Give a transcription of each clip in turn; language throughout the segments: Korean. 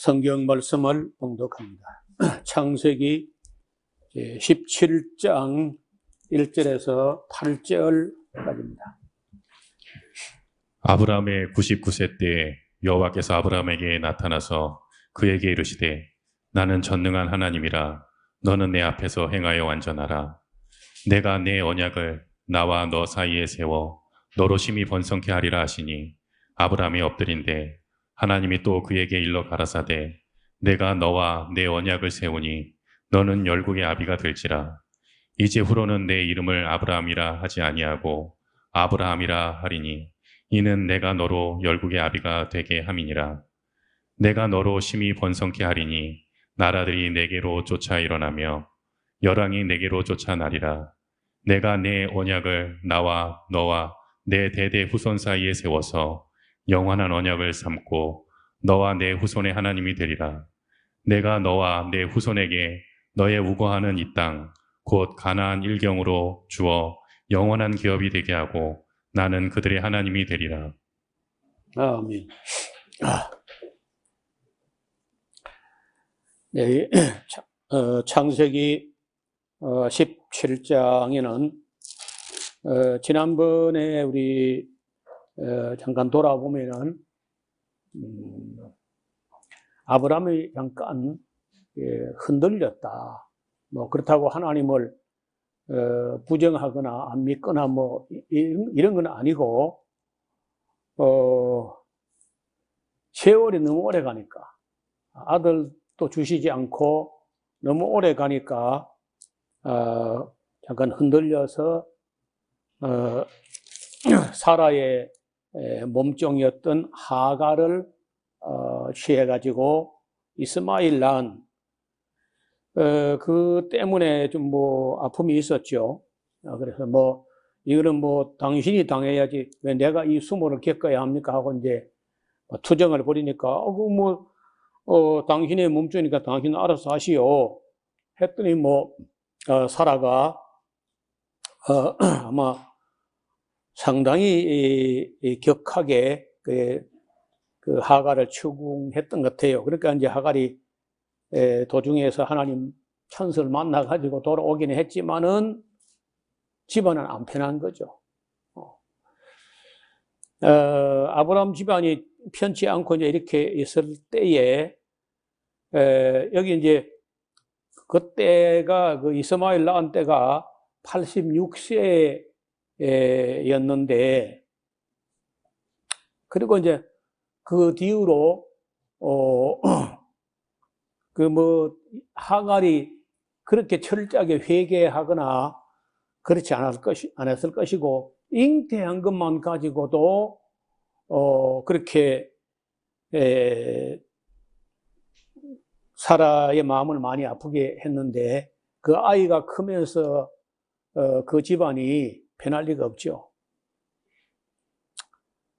성경 말씀을 봉독합니다. 창세기 17장 1절에서 8절까지입니다. 아브라함의 99세 때에 여호와께서 아브라함에게 나타나서 그에게 이르시되 나는 전능한 하나님이라 너는 내 앞에서 행하여 완전하라. 내가 내 언약을 나와 너 사이에 세워 너로 심히 번성케 하리라 하시니 아브라함이 엎드린데 하나님이 또 그에게 일러 가라사대 내가 너와 내 언약을 세우니 너는 열국의 아비가 될지라. 이제 후로는 내 이름을 아브라함이라 하지 아니하고 아브라함이라 하리니 이는 내가 너로 열국의 아비가 되게 함이니라. 내가 너로 심히 번성케 하리니 나라들이 내게로 쫓아 일어나며 열왕이 내게로 쫓아나리라. 내가 내 언약을 나와 너와 내 대대 후손 사이에 세워서 영원한 언약을 삼고 너와 내 후손의 하나님이 되리라. 내가 너와 내 후손에게 너의 우거하는 이 땅 곧 가나안 일경으로 주어 영원한 기업이 되게 하고 나는 그들의 하나님이 되리라. 아멘. 네, 창세기 17장에는 지난번에 우리 잠깐 돌아보면은 아브라함이 잠깐 흔들렸다. 뭐 그렇다고 하나님을 부정하거나 안 믿거나 뭐 이런 건 아니고 세월이 너무 오래 가니까 아들도 주시지 않고 너무 오래 가니까 잠깐 흔들려서 사라의 몸종이었던 하갈을 취해가지고 이스마엘 낳은 그 때문에 좀 뭐 아픔이 있었죠. 그래서 뭐 이거는 뭐 당신이 당해야지 왜 내가 이 수모를 겪어야 합니까 하고 이제 투정을 벌이니까 당신의 몸종이니까 당신은 알아서 하시오 했더니 사라가 아마 상당히 격하게 그 하갈을 추궁했던 것 같아요. 그러니까 이제 하갈이 도중에서 하나님 천사를 만나가지고 돌아오기는 했지만은 집안은 안 편한 거죠. 아브라함 집안이 편치 않고 이제 이렇게 있을 때에 여기 이제 그때가 그 이스마엘 낳은 때가 86세였는데 그리고 이제 그 뒤로 하갈이 그렇게 철저하게 회개하거나 그렇지 않았을 것이고 잉태한 것만 가지고도 그렇게 사라의 마음을 많이 아프게 했는데 그 아이가 크면서 그 집안이 편할 리가 없죠.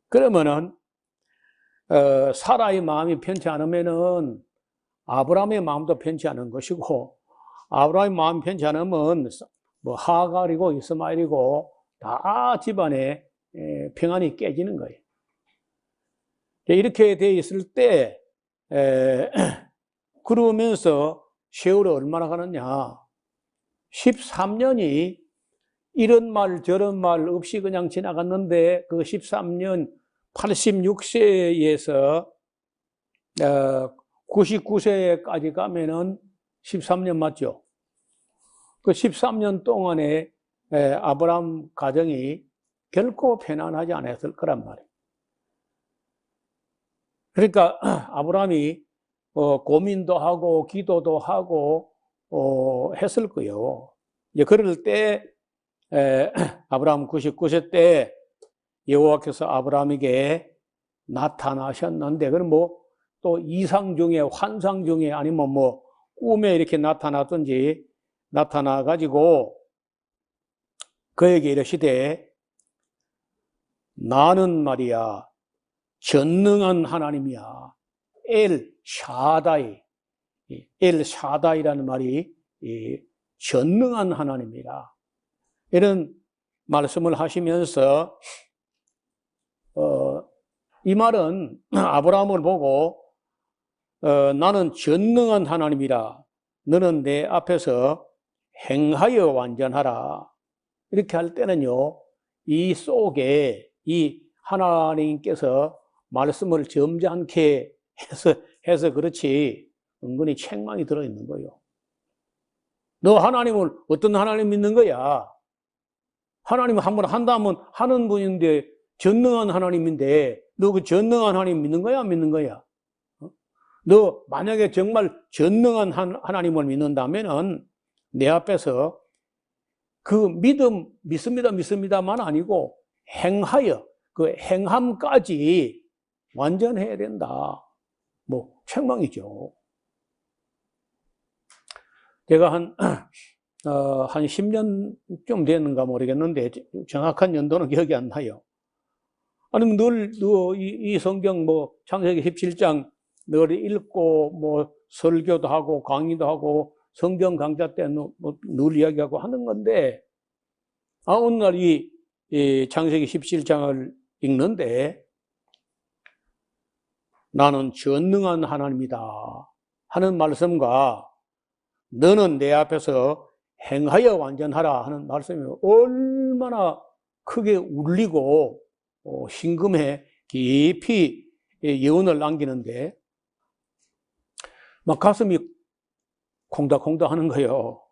그러면은 사라의 마음이 편치 않으면은 아브라함의 마음도 편치 않은 것이고 아브라함의 마음이 편치 않으면 뭐 하갈이고 이스마엘이고 다 집안에 평안이 깨지는 거예요. 이렇게 돼 있을 때 그러면서 세월이 얼마나 가느냐 13년이 이런 말 저런 말 없이 그냥 지나갔는데 그 13년 86세에서 99세까지 가면은 13년 맞죠? 그 13년 동안에 아브라함 가정이 결코 편안하지 않았을 거란 말이에요. 그러니까 아브라함이 고민도 하고 기도도 하고 했을 거예요. 이제 그럴 때 아브라함 99세 때 여호와께서 아브라함에게 나타나셨는데 그럼 또 이상 중에 환상 중에 아니면 꿈에 이렇게 나타났든지 나타나가지고 그에게 이르시되 나는 말이야 전능한 하나님이야 엘 샤다이라는 말이 전능한 하나님이라 이런 말씀을 하시면서 이 말은 아브라함을 보고 나는 전능한 하나님이라 너는 내 앞에서 행하여 완전하라. 이렇게 할 때는요, 이 속에 이 하나님께서 말씀을 점잖게 해서 그렇지, 은근히 책망이 들어있는 거예요. 너 하나님을 어떤 하나님 믿는 거야? 하나님 한번 한다면 하는 분인데, 전능한 하나님인데, 너 그 전능한 하나님 믿는 거야? 안 믿는 거야? 너 만약에 정말 전능한 하나님을 믿는다면은 내 앞에서 그 믿습니다만 아니고 행하여, 그 행함까지 완전해야 된다. 뭐, 책망이죠. 제가 한 10년 됐는가 모르겠는데, 정확한 연도는 기억이 안 나요. 아니면 이 성경 창세기 17장 늘 읽고, 설교도 하고, 강의도 하고, 성경 강좌 때 늘 이야기하고 하는 건데, 어느 날 이 창세기 17장을 읽는데, 나는 전능한 하나님이다 하는 말씀과 너는 내 앞에서 행하여 완전하라 하는 말씀이 얼마나 크게 울리고 심금에 깊이 여운을 남기는데 막 가슴이 콩닥콩닥 하는 거예요.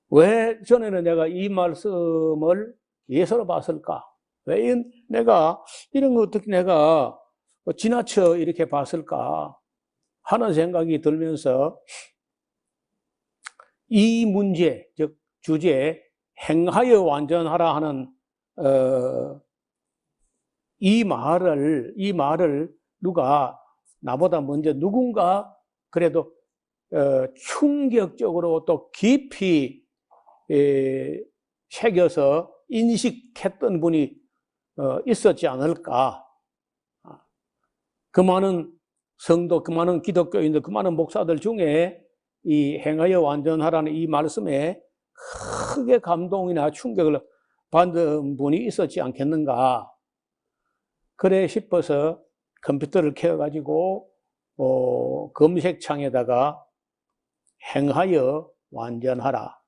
왜 전에는 내가 이 말씀을 예서로 봤을까? 왜 내가 이런 거 어떻게 내가 지나쳐 이렇게 봤을까 하는 생각이 들면서 이 문제, 즉 주제 행하여 완전하라 하는 이 말을 누가 나보다 먼저 누군가 그래도 충격적으로 또 깊이 새겨서 인식했던 분이 있었지 않을까. 그 많은 성도, 그 많은 기독교인들, 그 많은 목사들 중에 이 행하여 완전하라는 이 말씀에 크게 감동이나 충격을 받은 분이 있었지 않겠는가. 그래 싶어서 컴퓨터를 켜가지고 검색창에다가 행하여 완전하라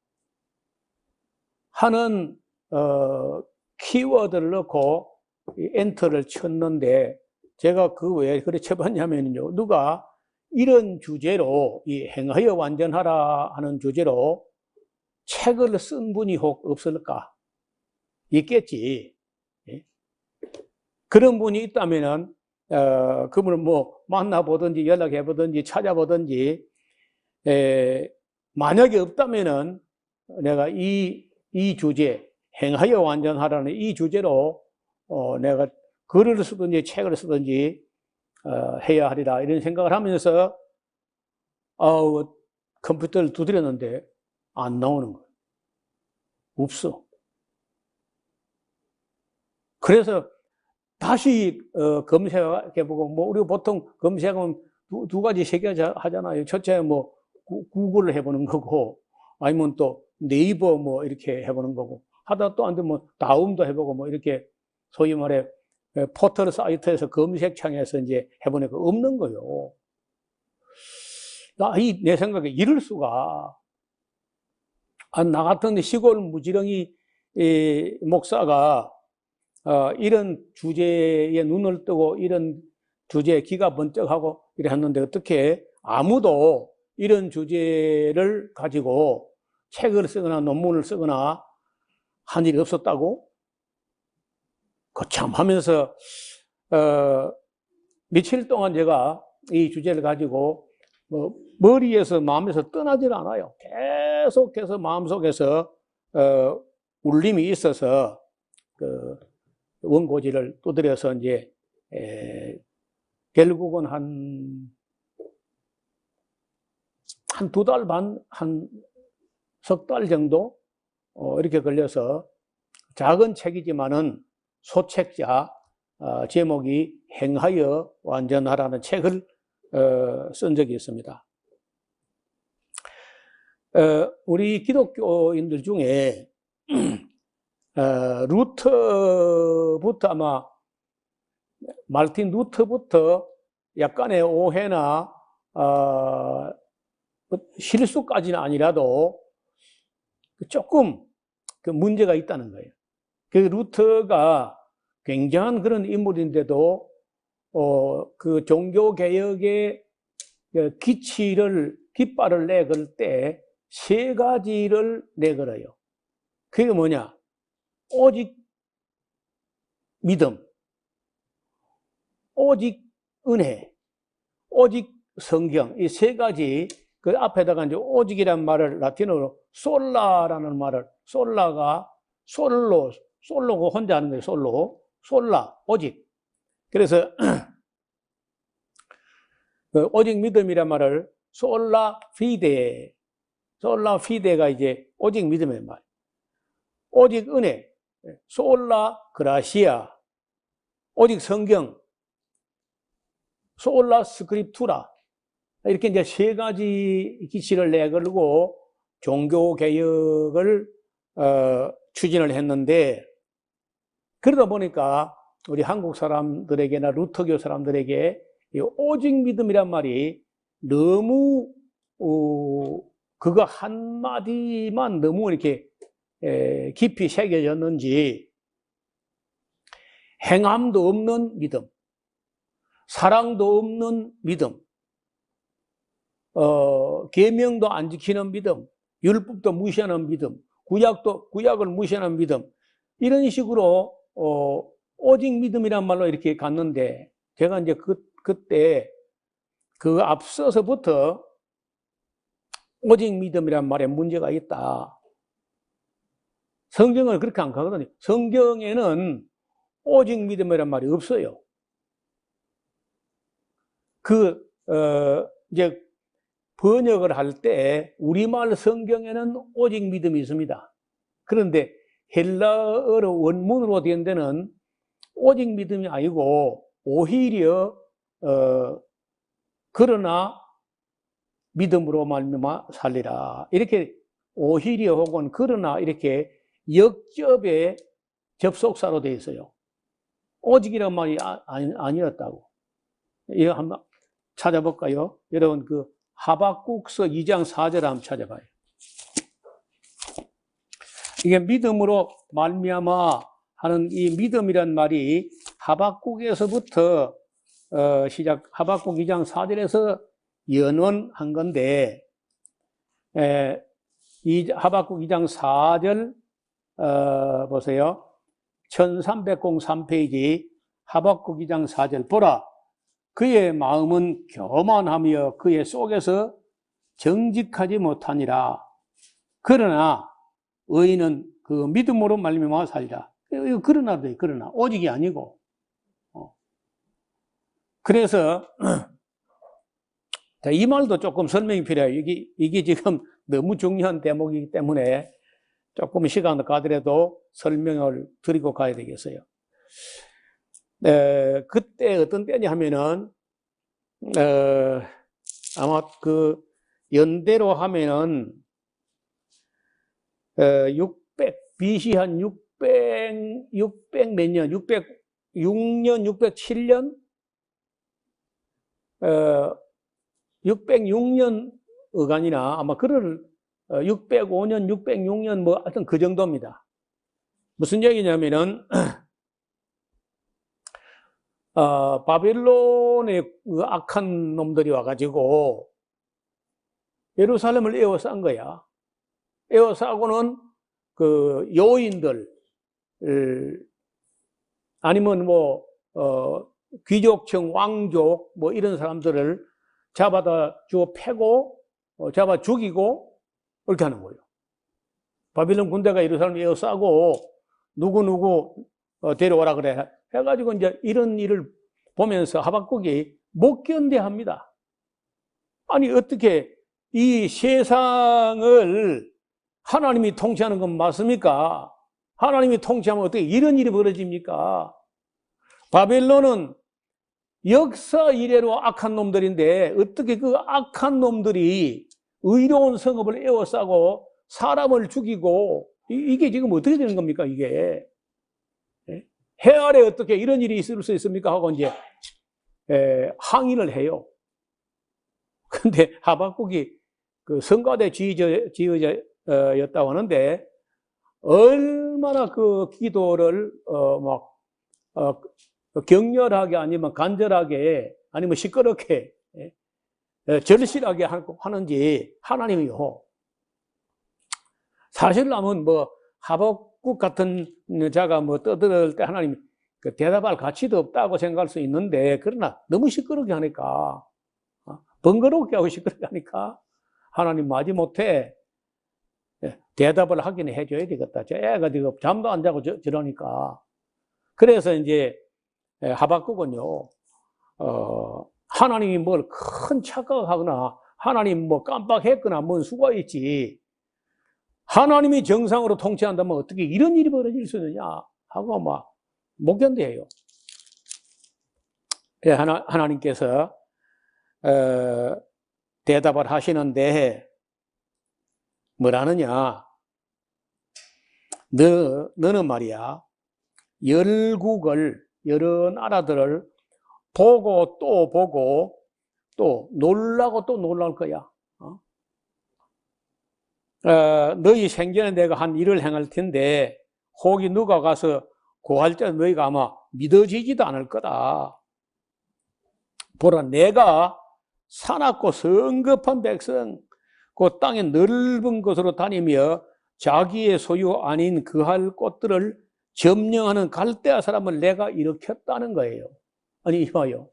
하는 키워드를 넣고 엔터를 쳤는데 제가 그 왜 그래 쳐봤냐면요, 누가 이런 주제로 이 행하여 완전하라 하는 주제로 책을 쓴 분이 혹 없을까? 있겠지. 그런 분이 있다면은 그분을 만나보든지 연락해보든지 찾아보든지, 만약에 없다면은 내가 이 주제 행하여 완전하라는 이 주제로 내가 글을 쓰든지 책을 쓰든지 해야 하리라 이런 생각을 하면서 컴퓨터를 두드렸는데 안 나오는 거예요. 없어. 그래서 다시 검색해보고 우리가 보통 검색하면 두 가지 세 가지 하잖아요. 첫째 구글을 해보는 거고, 아니면 또 네이버 이렇게 해보는 거고, 하다 또 안 되면 다음도 해보고 이렇게 소위 말해 포털 사이트에서 검색창에서 이제 해보니까 없는 거예요. 내 생각에 이럴 수가. 나 같은 시골 무지렁이 목사가 이런 주제에 눈을 뜨고 이런 주제에 귀가 번쩍하고 이래 했는데 어떻게 아무도 이런 주제를 가지고 책을 쓰거나 논문을 쓰거나 한 일이 없었다고? 거참 하면서 며칠 동안 제가 이 주제를 가지고 머리에서 마음에서 떠나질 않아요. 계속해서 마음속에서 울림이 있어서 원고지를 두드려서 이제 결국은 한 두 달 반, 한 석 달 정도 이렇게 걸려서 작은 책이지만은 소책자, 제목이 행하여 완전하라는 책을 쓴 적이 있습니다. 우리 기독교인들 중에 루터부터 아마 마르틴 루터부터 약간의 오해나 실수까지는 아니라도 조금 그 문제가 있다는 거예요. 그 루터가 굉장한 그런 인물인데도 그 종교 개혁의 깃발을 내걸 때 세 가지를 내걸어요. 그게 뭐냐? 오직 믿음, 오직 은혜, 오직 성경, 이 세 가지, 그 앞에다가 이제 오직이란 말을 라틴어로 솔라라는 말을, 솔라가 솔로고 혼자 하는 거예요, 솔라, 오직. 그래서 그 오직 믿음이란 말을 솔라 피데가 이제 오직 믿음의 말. 오직 은혜, 솔라 그라시아, 오직 성경, 솔라 스크립투라. 이렇게 이제 세 가지 기치를 내걸고 종교 개혁을 추진을 했는데, 그러다 보니까 우리 한국 사람들에게나 루터교 사람들에게 이 오직 믿음이란 말이 너무 그거 한마디만 너무 이렇게 깊이 새겨졌는지, 행함도 없는 믿음, 사랑도 없는 믿음, 계명도 안 지키는 믿음, 율법도 무시하는 믿음, 구약을 무시하는 믿음, 이런 식으로 오직 믿음이란 말로 이렇게 갔는데, 제가 이제 그때 그 앞서서부터 오직 믿음이란 말에 문제가 있다. 성경을 그렇게 안 가거든요. 성경에는 오직 믿음이란 말이 없어요. 이제 번역을 할 때 우리말 성경에는 오직 믿음이 있습니다. 그런데 헬라어로 원문으로 된 데는 오직 믿음이 아니고 오히려 그러나 믿음으로 말미암아 살리라, 이렇게 오히려 혹은 그러나 이렇게 역접의 접속사로 되어 있어요. 오직이란 말이 아니었다고. 이거 한번 찾아볼까요? 여러분 그 하박국서 2장 4절 한번 찾아봐요. 이게 믿음으로 말미암아 하는 이 믿음이란 말이 하박국에서부터 하박국 2장 4절에서 연원한 건데, 이 하박국 2장 4절 보세요. 1303페이지 하박국 2장 4절 보라, 그의 마음은 교만하며 그의 속에서 정직하지 못하니라. 그러나 의인은 그 믿음으로 말미암아 살리라. 그러나도 그러나 오직이 아니고. 그래서 이 말도 조금 설명이 필요해요. 이게 지금 너무 중요한 대목이기 때문에 조금 시간을 가더라도 설명을 드리고 가야 되겠어요. 그때 어떤 때냐 하면은, 아마 그 연대로 하면은, BC 한 600 몇 년, 606년, 607년, 606년 어간이나 아마 605년, 606년 뭐 하여튼 그 정도입니다. 무슨 얘기냐면은, 바벨론의 그 악한 놈들이 와가지고 예루살렘을 에워싼 거야. 에워싸고는 그 요인들, 아니면 뭐, 귀족층, 왕족, 뭐 이런 사람들을 잡아다 패고, 잡아 죽이고, 이렇게 하는 거예요. 바빌론 군대가 예루살렘을 에워싸고, 누구 데려오라 그래. 해가지고 이제 이런 일을 보면서 하박국이 못 견뎌합니다. 아니, 어떻게 이 세상을 하나님이 통치하는 건 맞습니까? 하나님이 통치하면 어떻게 이런 일이 벌어집니까? 바벨론은 역사 이래로 악한 놈들인데 어떻게 그 악한 놈들이 의로운 성읍을 에워싸고 사람을 죽이고, 이게 지금 어떻게 되는 겁니까, 이게? 해 아래 어떻게 이런 일이 있을 수 있습니까? 하고 이제 항의를 해요. 근데 하박국이 그 성가대 지휘자였다고 하는데, 얼마나 그 기도를, 격렬하게 아니면 간절하게 아니면 시끄럽게, 절실하게 하는지 하나님이요. 사실라면 뭐, 하박국 같은 자가 뭐 떠들 때 하나님이 그 대답할 가치도 없다고 생각할 수 있는데, 그러나 너무 시끄럽게 하니까, 번거롭게 하고 시끄럽게 하니까 하나님 마지못해 대답을 하긴 해줘야 되겠다. 저 애가 지금 잠도 안 자고 저러니까. 그래서 이제 하박국은요, 하나님이 뭘 큰 착각하거나 하나님 뭐 깜빡했거나 뭔 수가 있지. 하나님이 정상으로 통치한다면 어떻게 이런 일이 벌어질 수 있느냐 하고 막 못 견뎌요. 하나님께서 대답을 하시는데 뭐라느냐? 너는 말이야, 열국을, 여러 나라들을 보고 또 보고 또 놀라고 또 놀랄 거야. 너희 생전에 내가 한 일을 행할 텐데 혹이 누가 가서 고할 때 너희가 아마 믿어지지도 않을 거다. 보라, 내가 사납고 성급한 백성, 그 땅의 넓은 곳으로 다니며 자기의 소유 아닌 그할 꽃들을 점령하는 갈대아 사람을 내가 일으켰다는 거예요. 아니, 이봐요.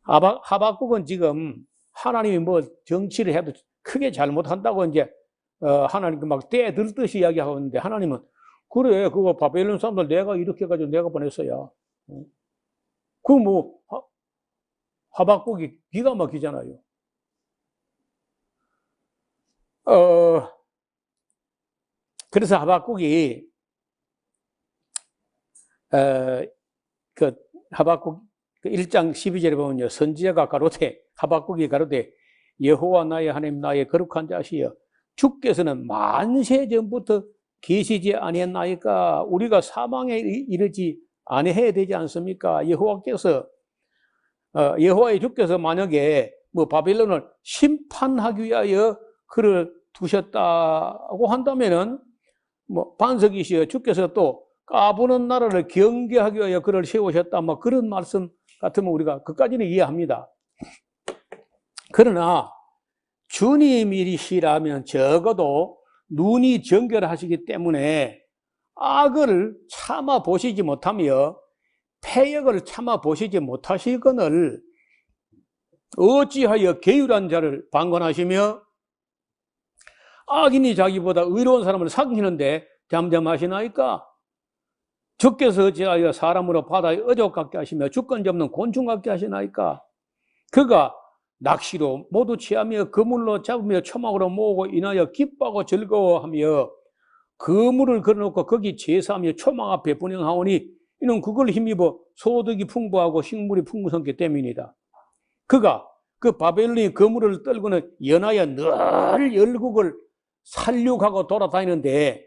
하박국은 지금 하나님이 뭐 정치를 해도 크게 잘못한다고 이제 하나님께 막 떼들듯이 이야기하고 있는데, 하나님은 그래, 그거 바벨론 사람들 내가 이렇게 해가지고 내가 보냈어야. 그 뭐 하박국이 기가 막히잖아요. 그래서 하박국이 하박국 1장 12절에 보면요, 선지자가 가로되, 하박국이 가로되, 여호와 나의 하나님 나의 거룩한 자시여, 주께서는 만세 전부터 계시지 아니했나이까? 우리가 사망에 이르지 아니해야 되지 않습니까? 여호와의 주께서 만약에 뭐 바벨론을 심판하기 위하여 그를 두셨다고 한다면은 뭐 반석이시여, 주께서 또 까부는 나라를 경계하기 위하여 그를 세우셨다, 뭐 그런 말씀 같으면 우리가 그까지는 이해합니다. 그러나 주님이시라면 적어도 눈이 정결하시기 때문에 악을 참아 보시지 못하며 패역을 참아 보시지 못하시거늘 어찌하여 게으른 자를 방관하시며 악인이 자기보다 의로운 사람을 사귀는데 잠잠하시나이까? 주께서 어찌하여 사람으로 바다의 어족 같게 하시며 주권지 없는 곤충 같게 하시나이까? 그가 낚시로 모두 취하며 그물로 잡으며 초막으로 모으고 인하여 기뻐하고 즐거워하며 그물을 걸어놓고 거기 제사하며 초막 앞에 분향하오니 이는 그걸 힘입어 소득이 풍부하고 식물이 풍부성기 때문이다. 그가 그 바벨론이 그물을 떨고는 연하여 늘 열국을 살육하고 돌아다니는데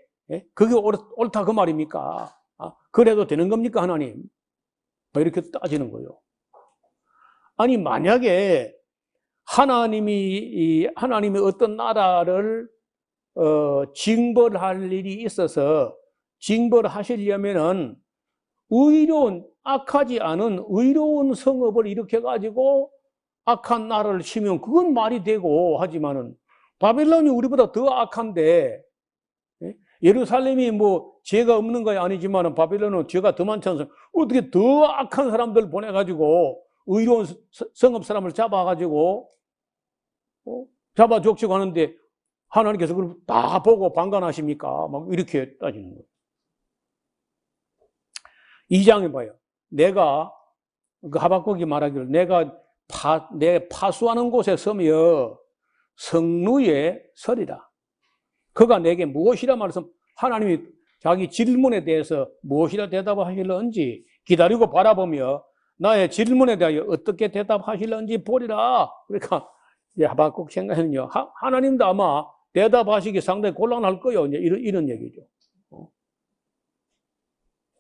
그게 옳다 그 말입니까? 그래도 되는 겁니까, 하나님? 이렇게 따지는 거예요. 아니, 만약에 하나님이 어떤 나라를 징벌할 일이 있어서 징벌을 하시려면은 악하지 않은 의로운 성읍을 일으켜가지고 악한 나라를 치면 그건 말이 되고, 하지만은 바벨론이 우리보다 더 악한데, 예루살렘이 뭐 죄가 없는 거 아니지만은 바벨론은 죄가 더 많지 않습니까? 어떻게 더 악한 사람들 보내가지고 의로운 성읍 사람을 잡아가지고 잡아 족치고 하는데 하나님께서 그걸 다 보고 방관하십니까? 막 이렇게 따지는 거예요. 2장에 봐요. 내가 그 하박국이 말하기를 내 파수하는 곳에 서며 성루에 서리라. 그가 내게 무엇이라 말씀, 하나님이 자기 질문에 대해서 무엇이라 대답하실런지 기다리고 바라보며 나의 질문에 대하여 어떻게 대답하실런지 보리라. 그러니까 이제 하박국 생각에는요, 하나님도 아마 대답하시기 상당히 곤란할 거예요. 이제 이런 얘기죠.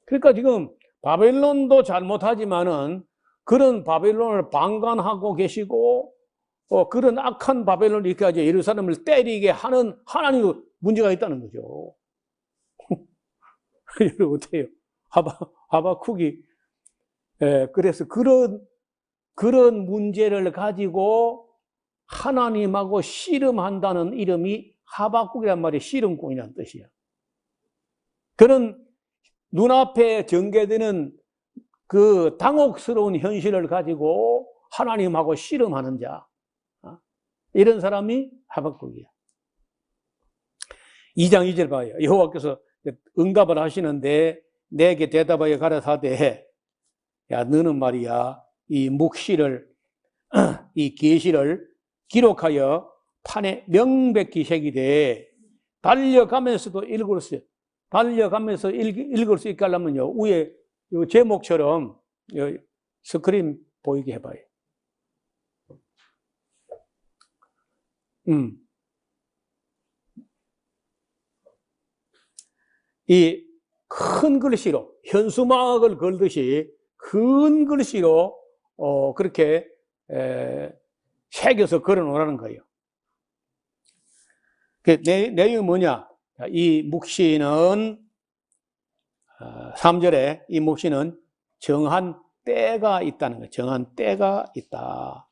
그러니까 지금 바벨론도 잘못하지만은 그런 바벨론을 방관하고 계시고, 그런 악한 바벨론을 이렇게 하죠. 예루살렘을 때리게 하는 하나님의 문제가 있다는 거죠. 여러분, 어때요? 하박국이, 그래서 그런 문제를 가지고 하나님하고 씨름한다는 이름이 하박국이란 말이 씨름꾼이라는 뜻이야. 그런 눈앞에 전개되는 그 당혹스러운 현실을 가지고 하나님하고 씨름하는 자, 이런 사람이 하박국이야. 2장 2절 봐요. 여호와께서 응답을 하시는데 내게 대답하여 가라사대, 야, 너는 말이야 이 묵시를, 이 계시를 기록하여 판에 명백히 새기되 달려가면서도 읽을 수 있게 하려면요, 위에 요 제목처럼 요 스크린 보이게 해봐요. 이 큰 글씨로, 현수막을 걸듯이 큰 글씨로 그렇게 새겨서 걸어 놓으라는 거예요. 그 내용이 뭐냐? 이 묵시는 3절에 이 묵시는 정한 때가 있다는 거예요. 정한 때가 있다.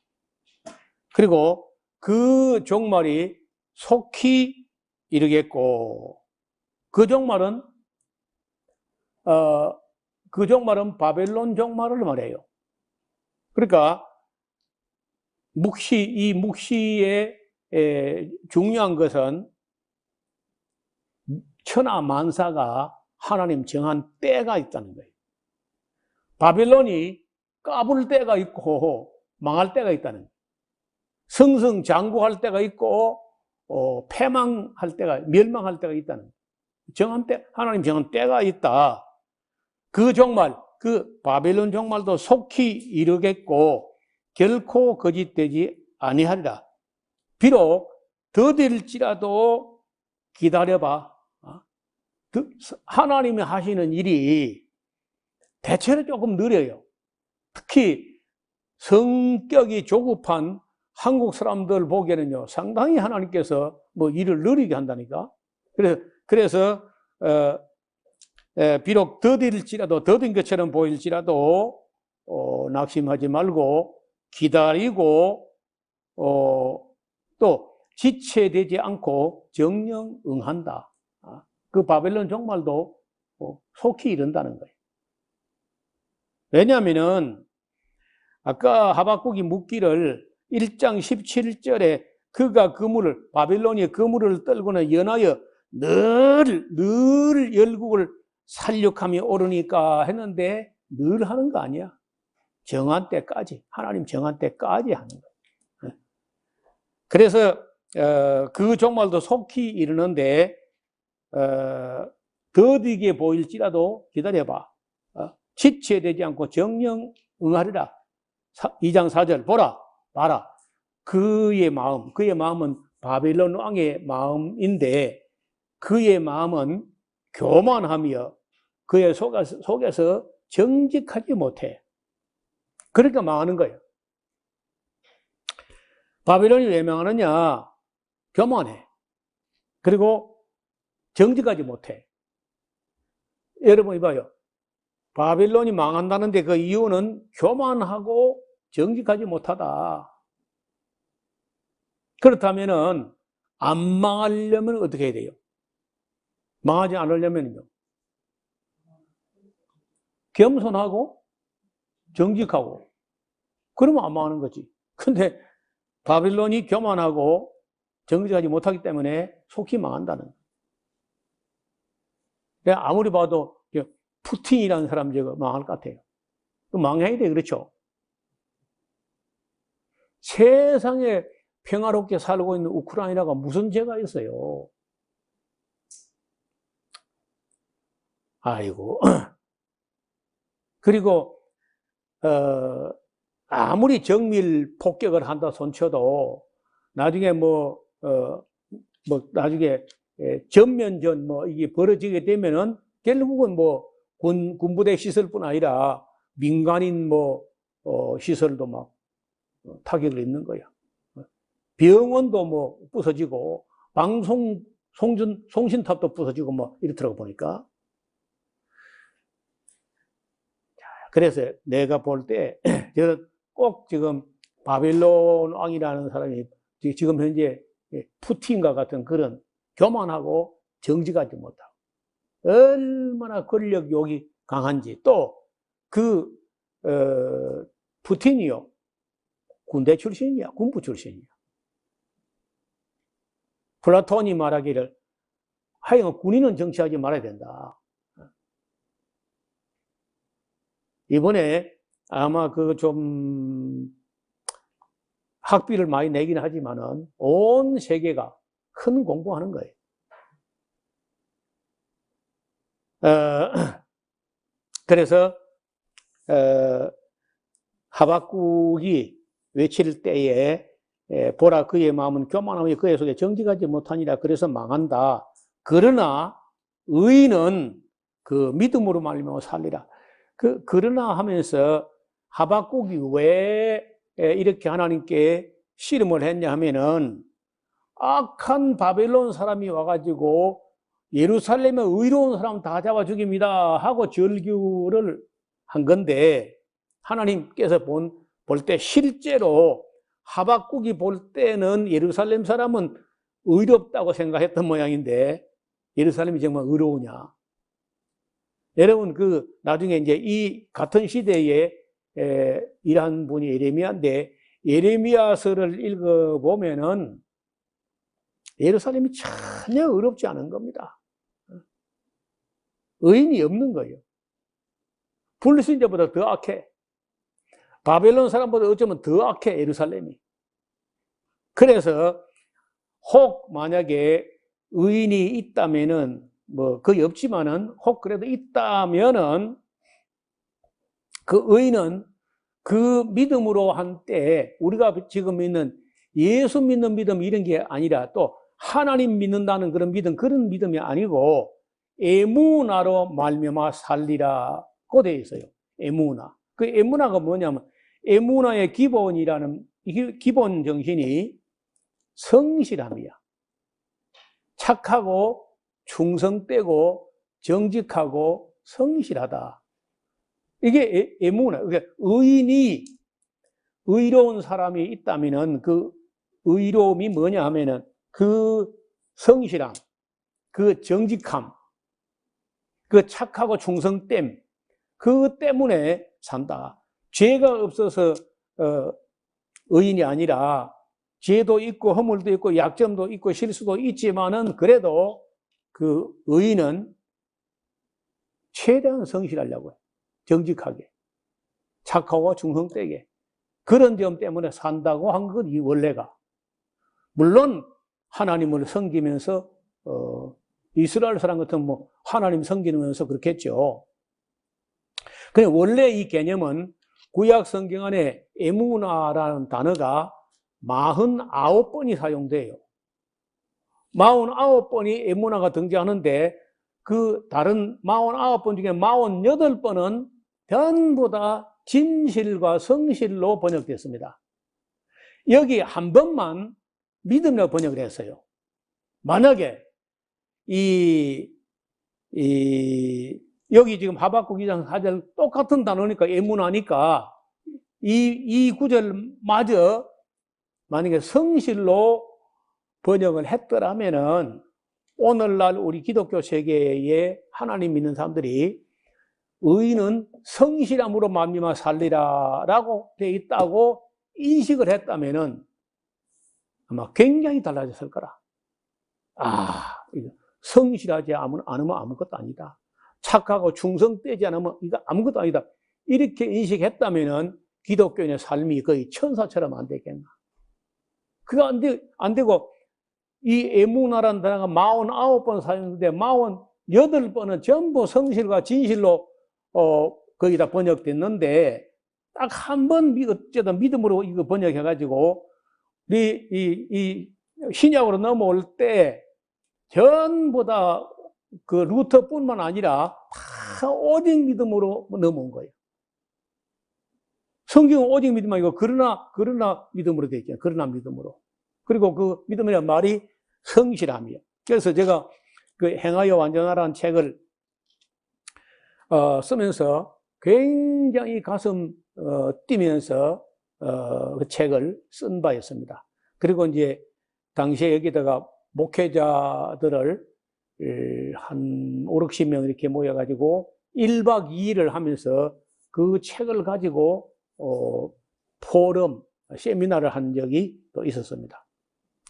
그리고 그 종말이 속히 이르겠고, 그 종말은 바벨론 종말을 말해요. 그러니까 이 묵시의 중요한 것은 천하 만사가 하나님 정한 때가 있다는 거예요. 바벨론이 까불 때가 있고 망할 때가 있다는 거예요. 승승장구할 때가 있고 패망할 때가, 멸망할 때가 있다는 거예요. 정한 때, 하나님 정한 때가 있다. 그 종말, 그 바벨론 종말도 속히 이르겠고 결코 거짓되지 아니하리라. 비록 더딜지라도 기다려봐. 하나님이 하시는 일이 대체로 조금 느려요. 특히 성격이 조급한 한국 사람들 보기에는요, 상당히 하나님께서 뭐 일을 느리게 한다니까. 그래서 비록 더딘 것처럼 보일지라도 낙심하지 말고 기다리고 또 지체되지 않고 정령 응한다. 그 바벨론 종말도 속히 이른다는 거예요. 왜냐하면은 아까 하박국이 묻기를 1장 17절에 그가 그물을, 바빌론이 그물을 떨고는 연하여 늘 열국을 살육함이 오르니까 했는데 늘 하는 거 아니야. 정한 때까지, 하나님 정한 때까지 하는 거예요. 그래서 그 종말도 속히 이르는데 더디게 보일지라도 기다려봐. 지체되지 않고 정령 응하리라. 2장 4절 봐라. 그의 마음은 바빌론 왕의 마음인데 그의 마음은 교만하며 그의 속에서 정직하지 못해. 그러니까 망하는 거예요. 바빌론이 왜 망하느냐? 교만해. 그리고 정직하지 못해. 여러분 이봐요. 바빌론이 망한다는데 그 이유는 교만하고 정직하지 못하다. 그렇다면은 안 망하려면 어떻게 해야 돼요? 망하지 않으려면요, 겸손하고 정직하고, 그러면 안 망하는 거지. 근데 바빌론이 교만하고 정직하지 못하기 때문에 속히 망한다는 거예요. 아무리 봐도 푸틴이라는 사람 저거 망할 것 같아요. 망해야 돼, 그렇죠? 세상에 평화롭게 살고 있는 우크라이나가 무슨 죄가 있어요? 아이고. 그리고 아무리 정밀 폭격을 한다 손쳐도 나중에 나중에 전면전 이게 벌어지게 되면은 결국은 군부대 시설뿐 아니라 민간인 시설도 막 타격을 입는 거야. 병원도 뭐 부서지고 송신탑도 부서지고 뭐 이렇더라고 보니까. 그래서 내가 볼 때 꼭 지금 바벨론 왕이라는 사람이 지금 현재 푸틴과 같은 그런 교만하고 정직하지 못하고 얼마나 권력 욕이 강한지, 또 푸틴이요 군대 출신이야, 군부 출신이야. 플라톤이 말하기를 하여간 군인은 정치하지 말아야 된다. 이번에 아마 좀 학비를 많이 내긴 하지만은 온 세계가 큰 공부하는 거예요. 그래서 하박국이 외칠 때에 보라 그의 마음은 교만하며 그의 속에 정직하지 못하니라. 그래서 망한다. 그러나 의인은 그 믿음으로 말미암아 살리라. 그러나 하면서 하박국이 왜 이렇게 하나님께 씨름을 했냐 하면은 악한 바벨론 사람이 와가지고 예루살렘에 의로운 사람 다 잡아 죽입니다 하고 절규를 한 건데, 하나님께서 볼 때 실제로 하박국이 볼 때는 예루살렘 사람은 의롭다고 생각했던 모양인데 예루살렘이 정말 의로우냐? 여러분 나중에 이제 이 같은 시대에 일한 분이 예레미야인데, 예레미야서를 읽어보면은 예루살렘이 전혀 의롭지 않은 겁니다. 의인이 없는 거예요. 불신자보다 더 악해. 바벨론 사람보다 어쩌면 더 악해, 예루살렘이. 그래서 혹 만약에 의인이 있다면은 뭐 거의 없지만은 혹 그래도 있다면은 그 의인은 그 믿음으로 한때 우리가 지금 믿는 예수 믿는 믿음 이런 게 아니라 또 하나님 믿는다는 그런 믿음이 아니고 에무나로 말미암아 살리라고 되어 있어요. 에무나. 그 에무나가 뭐냐면 에무나의 기본이라는 기본 정신이 성실함이야. 착하고 충성되고 정직하고 성실하다. 이게 에무나. 그러니까 의인이 의로운 사람이 있다면은 그 의로움이 뭐냐 하면은 그 성실함, 그 정직함, 그 착하고 충성됨, 그 때문에 산다. 죄가 없어서 의인이 아니라 죄도 있고 허물도 있고 약점도 있고 실수도 있지만은 그래도 그 의인은 최대한 성실하려고 해요. 정직하게, 착하고 충성되게. 그런 점 때문에 산다고 한 것, 이 원래가. 물론 하나님을 섬기면서 이스라엘 사람 같은 뭐 하나님 섬기면서 그렇겠죠. 근데 원래 이 개념은 구약 성경 안에 에무나라는 단어가 49번이 사용돼요. 49번이 에무나가 등장하는데 그 다른 49번 중에 48번은 전부 다 진실과 성실로 번역됐습니다. 여기 한 번만 믿음으로 번역을 했어요. 만약에 여기 지금 하박국 2장 4절 똑같은 단어니까 에무나니까 이 구절마저 만약에 성실로 번역을 했더라면은 오늘날 우리 기독교 세계에 하나님 믿는 사람들이 의인은 성실함으로 말미암아 살리라라고 되어 있다고 인식을 했다면은 아마 굉장히 달라졌을 거라. 성실하지 않으면 아무것도 아니다. 착하고 충성되지 않으면 이거 아무것도 아니다. 이렇게 인식했다면은 기독교인의 삶이 거의 천사처럼 안 되겠나. 그거 안 되고 이 에무나라는 단어가 49번 사용되는데 48번은 전부 성실과 진실로 거기다 번역됐는데 딱 한 번 어쨌든 믿음으로 이거 번역해가지고 이 신약으로 넘어올 때 전부 다 그 루터뿐만 아니라 다 오직 믿음으로 넘어온 거예요. 성경은 오직 믿음 아니고 그러나 믿음으로 되어 있잖아요. 그러나 믿음으로. 그리고 그 믿음이라는 말이 성실함이에요. 그래서 제가 그 행하여 완전하라는 책을 쓰면서 굉장히 가슴 뛰면서 그 책을 쓴 바였습니다. 그리고 이제 당시에 여기다가 목회자들을 한 5, 60명 이렇게 모여가지고 1박 2일을 하면서 그 책을 가지고 포럼, 세미나를 한 적이 또 있었습니다.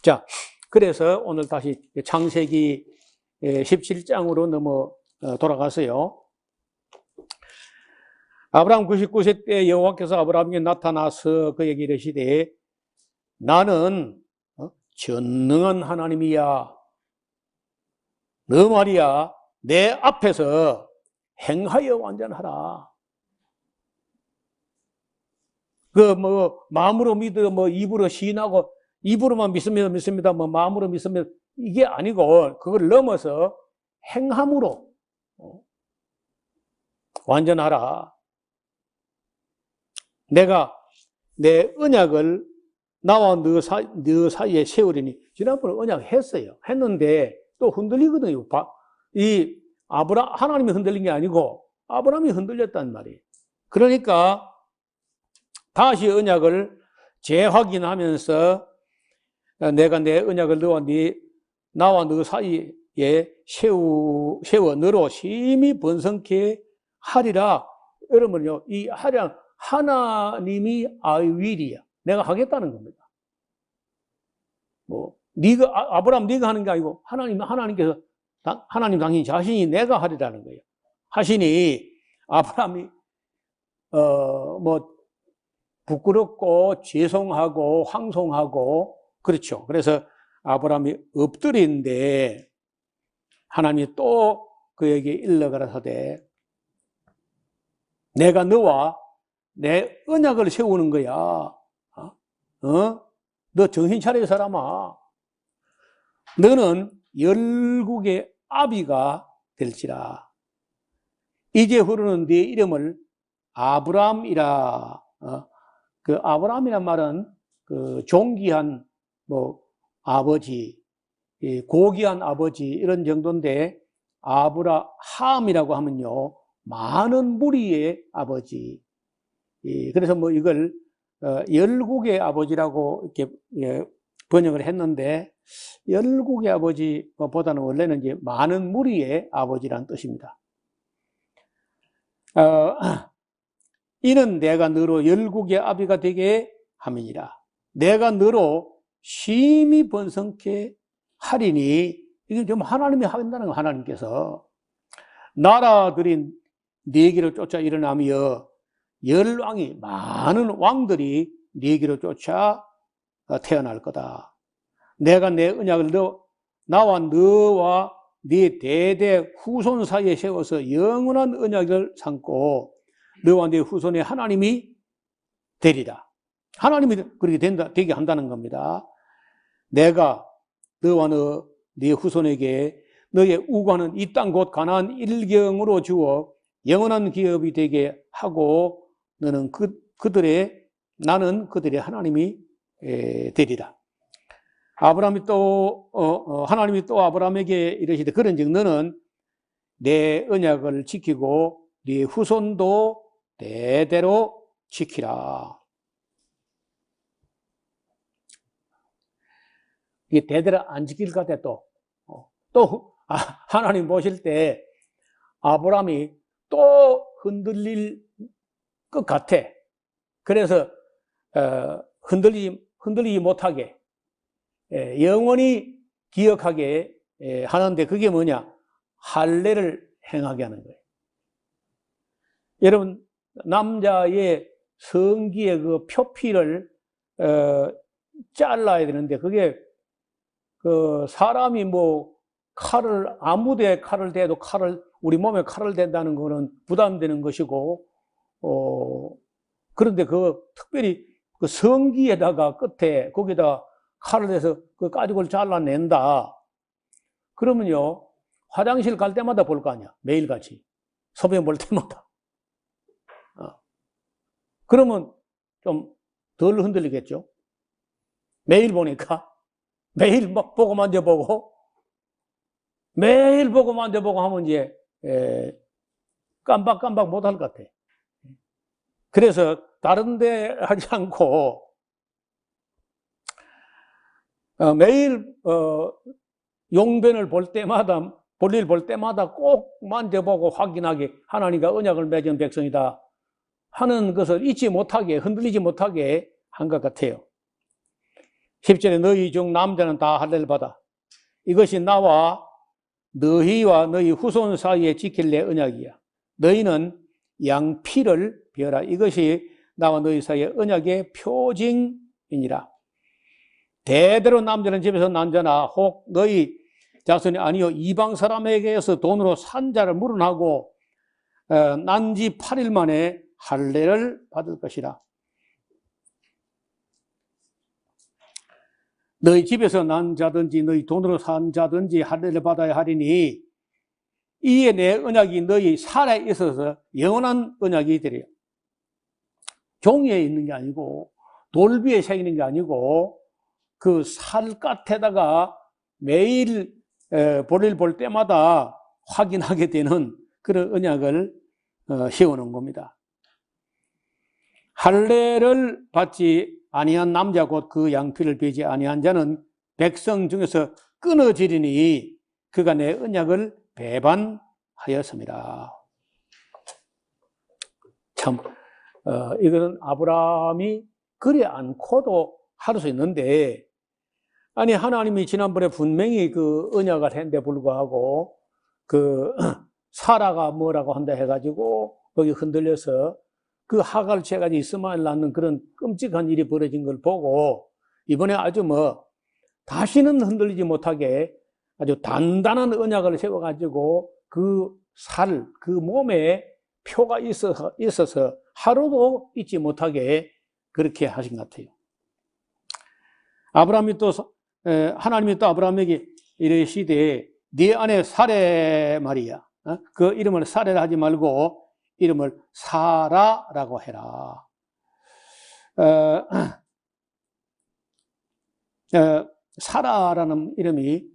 자, 그래서 오늘 다시 창세기 17장으로 돌아가서요. 아브라함 99세 때 여호와께서 아브라함에게 나타나서 그에게 이르시되 나는 전능한 하나님이야. 너 말이야 내 앞에서 행하여 완전하라. 마음으로 믿어 입으로 시인하고 입으로만 믿습니다. 마음으로 믿으면 이게 아니고 그걸 넘어서 행함으로 완전하라. 내가 내 언약을 나와 너 사이에 세우리니 지난번에 언약 했는데 또 흔들리거든요. 하나님이 흔들린 게 아니고 아브라함이 흔들렸단 말이에요. 그러니까 다시 언약을 재확인하면서 내가 내 언약을 나와 너 사이에 세워 너로 심히 번성케 하리라. 여러분요, 이 하나님이 I will이야. 내가 하겠다는 겁니다. 아브라함 네가 하는 게 아니고 하나님께서 하나님 당신 자신이 내가 하리라는 거예요. 하시니 아브라함이 부끄럽고 죄송하고 황송하고 그렇죠. 그래서 아브라함이 엎드린데 하나님이 또 그에게 일러가라사대 내가 너와 내 언약을 세우는 거야. 너 정신 차려 사람아. 너는 열국의 아비가 될지라. 이제 후로는 네 이름을 아브람이라. 그 아브람이란 말은 그 존귀한 아버지, 고귀한 아버지 이런 정도인데 아브라함이라고 하면요 많은 무리의 아버지. 그래서 이걸 열국의 아버지라고 이렇게 번역을 했는데 열국의 아버지보다는 원래는 이제 많은 무리의 아버지라는 뜻입니다. 이는 내가 너로 열국의 아비가 되게 함이니라. 내가 너로 심히 번성케 하리니 이게 좀 하나님이 한다는 거. 하나님께서 나라들이 네 길을 쫓아 일어나며 열왕이 많은 왕들이 네 길을 쫓아 태어날 거다. 내가 내 언약을 나와 너와 네 대대 후손 사이에 세워서 영원한 언약을 삼고 너와 네 후손의 하나님이 되리라. 하나님이 그렇게 되게 한다는 겁니다. 내가 너와 네 후손에게 너의 우고하는 이 땅 곧 가나안 일경으로 주어 영원한 기업이 되게 하고 너는 나는 그들의 하나님이 되리라. 하나님이 또 아브라함에게 이르시되 그런즉 너는 내 언약을 지키고 네 후손도 대대로 지키라. 이게 대대로 안 지킬 것 같아. 하나님 보실 때 아브라함이 또 흔들릴 것 같아. 그래서 흔들리지 못하게 영원히 기억하게 하는데 그게 뭐냐? 할례를 행하게 하는 거예요. 여러분 남자의 성기의 그 표피를 잘라야 되는데 그게 사람이 아무데 칼을 대도 우리 몸에 칼을 댄다는 거는 부담되는 것이고 그런데 특별히 그 성기에다가 끝에 거기다 칼을 대서 그 가죽을 잘라낸다. 그러면요 화장실 갈 때마다 볼 거 아니야. 매일같이 소변 볼 때마다. 그러면 좀 덜 흔들리겠죠. 매일 보니까 매일 막 보고 만져보고 매일 보고 만져보고 하면 이제 깜박깜박 못할 것 같아. 그래서 다른 데 하지 않고 매일 용변을 볼 때마다 볼일 볼 때마다 꼭 만져보고 확인하게 하나님과 언약을 맺은 백성이다 하는 것을 잊지 못하게 흔들리지 못하게 한 것 같아요. 10절에 너희 중 남자는 다 할례를 받아 이것이 나와 너희와 너희 후손 사이에 지킬 내 언약이야. 너희는 양피를 베어라. 이것이 나와 너희 사이의 언약의 표징이니라. 대대로 남자는 집에서 난 자나 혹 너희 자손이 아니요 이방 사람에게서 돈으로 산 자를 물은하고 난 지 8일 만에 할례를 받을 것이라. 너희 집에서 난 자든지 너희 돈으로 산 자든지 할례를 받아야 하리니 이에 내 언약이 너희 살에 있어서 영원한 언약이 되리라. 종이에 있는 게 아니고 돌비에 새기는 게 아니고 그 살갗에다가 매일 볼일 볼 때마다 확인하게 되는 그런 언약을 세우는 겁니다. 할례를 받지 아니한 남자 곧 그 양피를 베지 아니한 자는 백성 중에서 끊어지리니 그가 내 언약을 배반하였습니다. 참 이거는 아브라함이 그리 않고도 할 수 있는데 아니 하나님이 지난번에 분명히 그 언약을 했는데 불구하고 그 사라가 뭐라고 한다 해가지고 거기 흔들려서 그 하갈 채가지 이스마엘 낳는 그런 끔찍한 일이 벌어진 걸 보고 이번에 아주 다시는 흔들리지 못하게 아주 단단한 언약을 세워가지고 그 그 몸에 표가 있어서 하루도 잊지 못하게 그렇게 하신 것 같아요. 하나님이 또 아브라함에게 이르시되 네 아내 사레 말이야. 그 이름을 사레라 하지 말고 이름을 사라라고 해라. 사라라는 이름이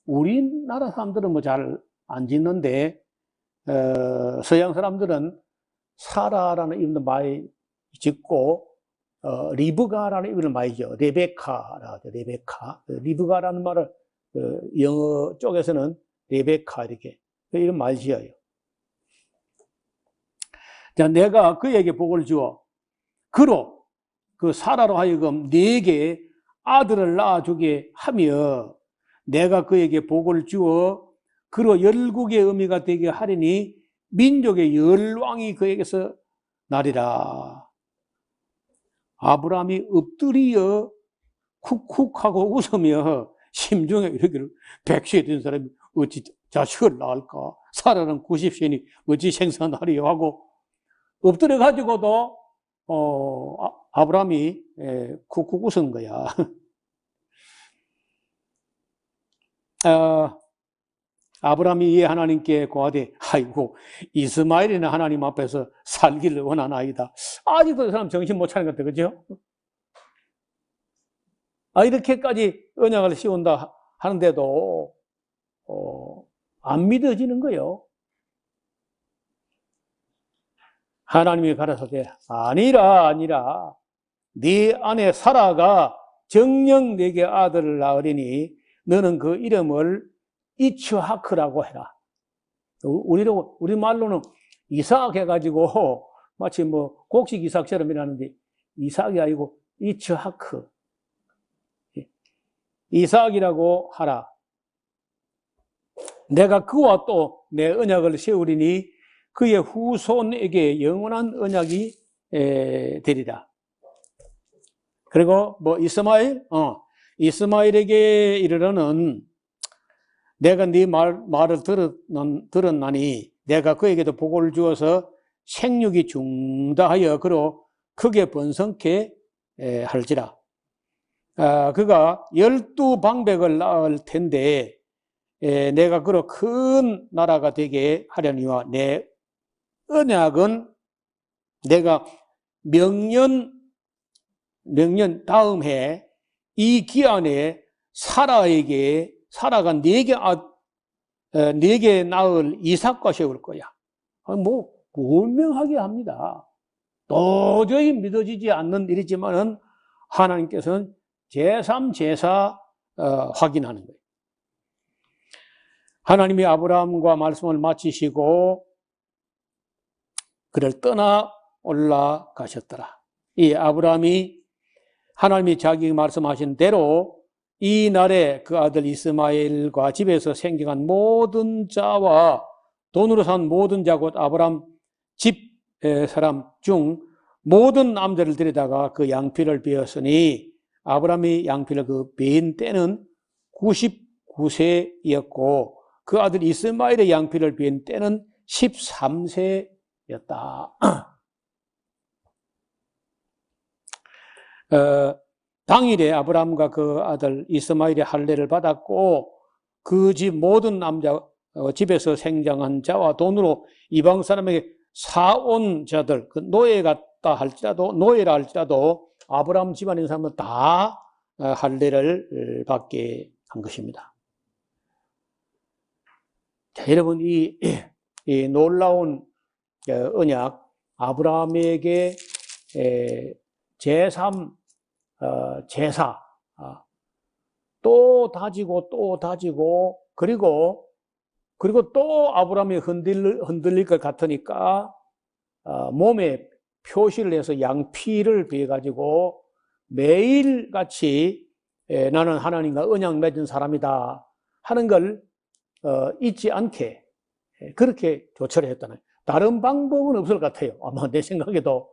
우리나라 사람들은 잘 안 짓는데 서양 사람들은 사라라는 이름도 많이 짓고 리브가라는 이름을 많이 지어. 레베카라고 하죠. 레베카. 리브가라는 말을 영어 쪽에서는 레베카 이렇게 이름 많이 지어요. 자, 내가 그에게 복을 주어 그로 그 사라로 하여금 네게 아들을 낳아주게 하며 내가 그에게 복을 주어 그로 열국의 의미가 되게 하리니 민족의 열왕이 그에게서 나리라. 아브라함이 엎드려 쿡쿡하고 웃으며 심중에 이르기를 100세에 된 사람이 어찌 자식을 낳을까? 사라는 90세니 어찌 생산하리요 하고 엎드려 가지고도 아브라함이 쿡쿡 웃은 거야. 아브라함이 이에 하나님께 고하되 아이고 이스마엘이나 하나님 앞에서 살기를 원하나이다. 아직도 이 사람 정신 못 차린 것 같아. 그죠? 이렇게까지 언약을 씌운다 하는데도 안 믿어지는 거예요. 하나님이 가라사대 아니라 네 아내 사라가 정녕 네게 아들을 낳으리니 너는 그 이름을 이츠하크라고 해라. 우리말로는 이삭 해가지고 마치 곡식 이삭처럼 이라는데 이삭이 아니고 이츠하크. 이삭이라고 하라. 내가 그와 또 내 언약을 세우리니 그의 후손에게 영원한 언약이 되리라. 그리고 이스마엘에게 이르러는 내가 네 말을 들었나니 내가 그에게도 복을 주어서 생육이 중다하여 그로 크게 번성케 할지라. 그가 12방백을 낳을 텐데 내가 그로 큰 나라가 되게 하려니와 내 언약은 내가 명년 명년 다음 해 이 기한에 사라가 4개 낳을 이삭과 세울 거야. 뭐 분명하게 합니다. 도저히 믿어지지 않는 일이지만은 하나님께서는 제3, 제4 확인하는 거예요. 하나님이 아브라함과 말씀을 마치시고 그를 떠나 올라가셨더라. 이 아브라함이 하나님이 자기 말씀하신 대로 이 날에 그 아들 이스마엘과 집에서 생겨난 모든 자와 돈으로 산 모든 자 곧 아브라함 집 사람 중 모든 남자를 데려다가 그 양피를 베었으니 아브라함이 양피를 그 베인 때는 99세였고 그 아들 이스마엘의 양피를 베인 때는 13세였다. 당일에 아브라함과 그 아들 이스마엘의 할례를 받았고 그 집 모든 남자 집에서 생장한 자와 돈으로 이방 사람에게 사온 자들 그 노예라 할지라도 아브라함 집안에 있는 사람은 다 할례를 받게 한 것입니다. 자, 여러분 이 놀라운 언약 아브라함에게 제3 제사 또 다지고 그리고 또 아브라함이 흔들릴 것 같으니까 몸에 표시를 해서 양피를 베어가지고 매일같이 나는 하나님과 언약 맺은 사람이다 하는 걸 잊지 않게 그렇게 조처를 했다는 다른 방법은 없을 것 같아요. 아마 내 생각에도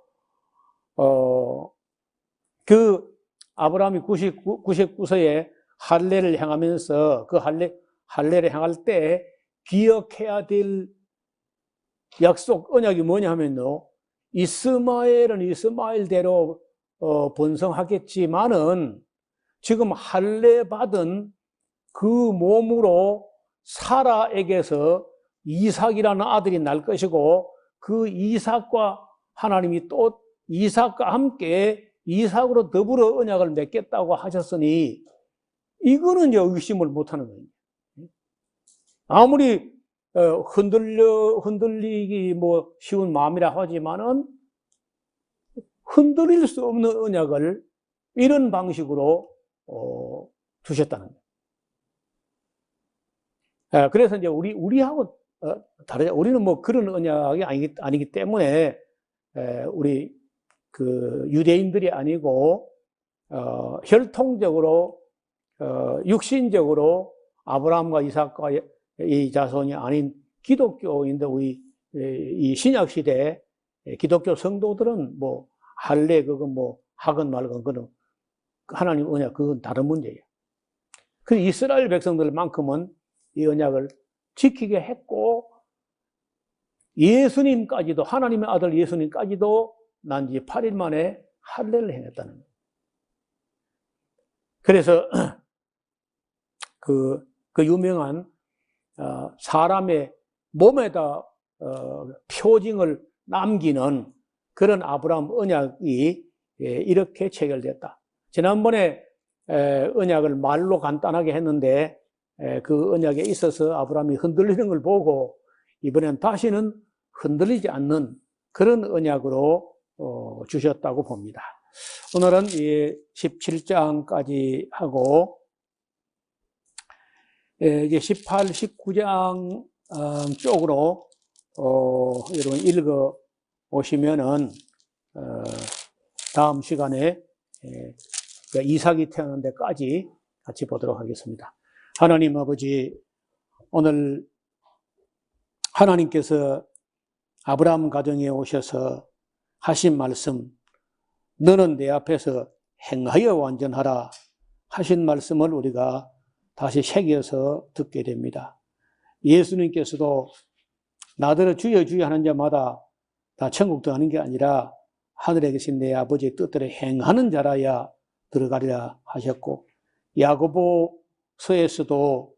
그 아브라함이 99세에 할례를 행하면서 그 할례를 행할 때 기억해야 될 약속 언약이 뭐냐 하면요, 이스마엘은 이스마엘대로 번성하겠지만은 지금 할례 받은 그 몸으로 사라에게서 이삭이라는 아들이 날 것이고 그 이삭과 하나님이 또 이삭과 함께 이삭으로 더불어 언약을 맺겠다고 하셨으니 이거는 이제 의심을 못하는 거예요. 아무리 흔들리기 뭐 쉬운 마음이라 하지만은 흔들릴 수 없는 언약을 이런 방식으로 두셨다는 거예요. 그래서 이제 우리하고 다르죠. 우리는 뭐 그런 언약이 아니기 때문에 우리 그 유대인들이 아니고 혈통적으로 육신적으로 아브라함과 이삭과 이 자손이 아닌 기독교인데 우리 이 신약 시대 기독교 성도들은 뭐 할례 그건 뭐 하건 말건 그건 하나님 언약 그건 다른 문제예요. 그 이스라엘 백성들만큼은 이 언약을 지키게 했고 예수님까지도 하나님의 아들 예수님까지도 난 지 8일 만에 할례를 행했다는 거예요. 그래서 그 유명한 사람의 몸에다 표징을 남기는 그런 아브라함 언약이 이렇게 체결됐다. 지난번에 언약을 말로 간단하게 했는데 그 언약에 있어서 아브라함이 흔들리는 걸 보고 이번엔 다시는 흔들리지 않는 그런 언약으로 주셨다고 봅니다. 오늘은 17장까지 하고 이제 18, 19장 쪽으로 여러분 읽어 오시면은 다음 시간에 이삭이 태어난 데까지 같이 보도록 하겠습니다. 하나님 아버지, 오늘 하나님께서 아브라함 가정에 오셔서 하신 말씀, 너는 내 앞에서 행하여 완전하라 하신 말씀을 우리가 다시 새겨서 듣게 됩니다. 예수님께서도 나더러 주여 주여 하는 자마다 다 천국 들어가는 게 아니라 하늘에 계신 내 아버지의 뜻대로 행하는 자라야 들어가리라 하셨고, 야고보서에서도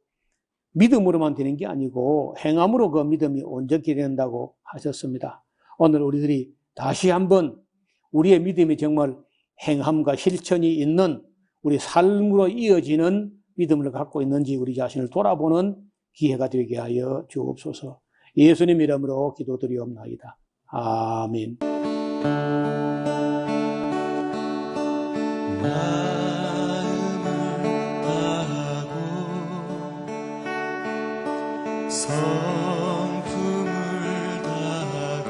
믿음으로만 되는 게 아니고 행함으로 그 믿음이 온전히 된다고 하셨습니다. 오늘 우리들이 다시 한번 우리의 믿음이 정말 행함과 실천이 있는 우리 삶으로 이어지는 믿음을 갖고 있는지 우리 자신을 돌아보는 기회가 되게 하여 주옵소서. 예수님 이름으로 기도드리옵나이다. 아멘. 성품을 다하고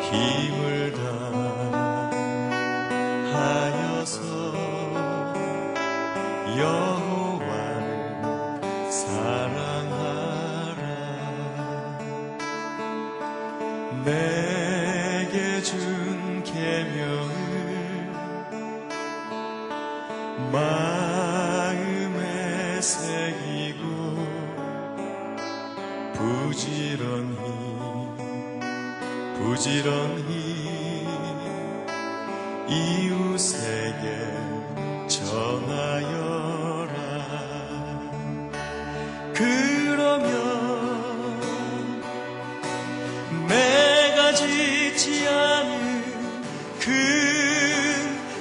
힘을 다하여서 여호와를 사랑하라. 내게 준 계명을 마음에 새기고 부지런히 이웃에게 전하여라. 그러면 내가 짓지 않은 큰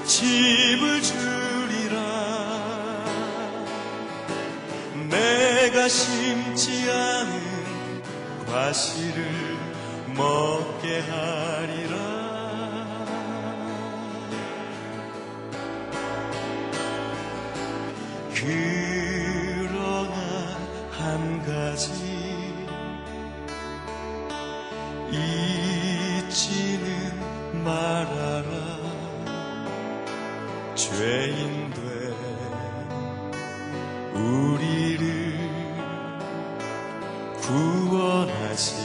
집을 주리라. 내가 심지 않은 과실을 먹게 하리라. 그러나 한 가지 잊지는 말아라. 죄인 된 우리를 구원하신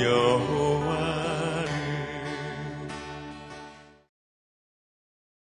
여호와